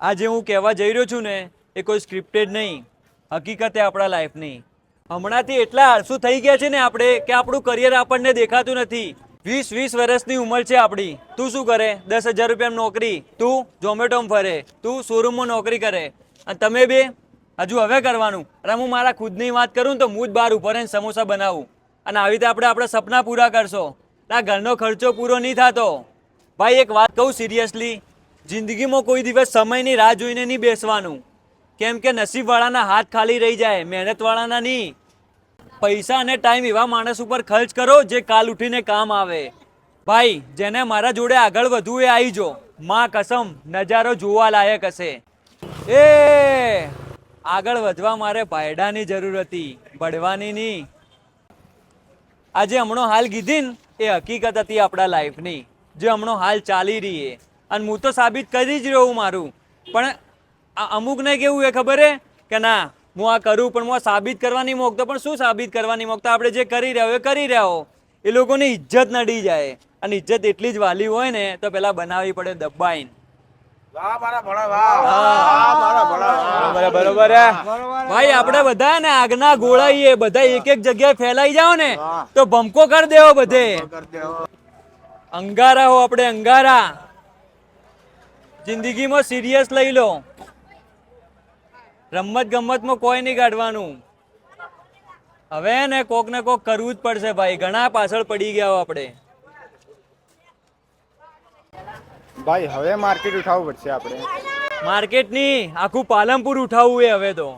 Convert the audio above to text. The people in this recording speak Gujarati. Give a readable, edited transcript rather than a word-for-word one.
આજે હું કહેવા જઈ રહ્યો છું ને એ કોઈ સ્ક્રિપ્ટેડ નહીં, હકીકતે આપણા લાઈફની. હમણાંથી એટલા આળસુ થઈ ગયા છે ને આપણે કે આપણું કરિયર આપણને દેખાતું નથી. 20 વર્ષની ઉંમર છે આપણી. તું શું કરે? 10,000 રૂપિયાની નોકરી. તું ઝોમેટોમાં ફરે, તું શોરૂમમાં નોકરી કરે. અને તમે બે હજુ હવે કરવાનું. અરે હું મારા ખુદની વાત કરું ને તો હું જ બહાર ઉભો રહીને સમોસા બનાવું. અને આવી રીતે આપણે આપણા સપના પૂરા કરશો. આ ઘરનો ખર્ચો પૂરો નહીં થતો. ભાઈ એક વાત કહું સિરિયસલી, જિંદગીમાં કોઈ દિવસ સમયની રાહ જોઈને નહીં બેસવાનું. કેમ કે નસીબવાળાના હાથ ખાલી રહી જાય, મહેનતવાળાના નહીં. પૈસા અને ટાઈમ એવા માણસ ઉપર ખર્ચ કરો જે કાલ ઉઠીને કામ આવે. ભાઈ જેને મારા જોડે આગળ વધવું એ આવી જો, માં કસમ નજારો જોવા લાયક હશે. એ આગળ વધવા મારે ભાયડાની જરૂર હતી, ભળવાની નહીં. આજે હમણો હાલ કીધી ને એ હકીકત હતી આપણા લાઈફની, જે હમણો હાલ ચાલી રહી છે. અને હું તો સાબિત કરી જ રહ્યો મારું. પણ અમુકને કેવું એ ખબર હે કે ના હું આ કરું પણ હું આ સાબિત કરવા નહીં માંગતો. પણ શું સાબિત કરવા નહીં માંગતો? આપણે જે કરી રહ્યો એ કરી રહ્યો. એ લોકોની ઇજ્જત નડી જાય. અને ઇજ્જત એટલી જ વાલી હોય ને તો પેલા બનાવવી પડે દબાઈને. ભાઈ આપણે બધા ને આગના ગોળાઈએ, બધા એક એક જગ્યાએ ફેલાઈ જાઓ ને તો ભમકો કરી દેવો બધે. અંગારા હો આપણે, અંગારા. જિંદગીમાં સિરિયસ લઈ લો. રમત ગમતમાં કોઈ નહીં કાઢવાનું. હવે ને કોક ને કોક કરવું જ પડશે ભાઈ. ઘણા પાછળ પડી ગયા આપણે. ભાઈ હવે માર્કેટ ઉઠાવવું પડશે આપણે. માર્કેટ ની આખું પાલનપુર ઉઠાવવું એ હવે તો.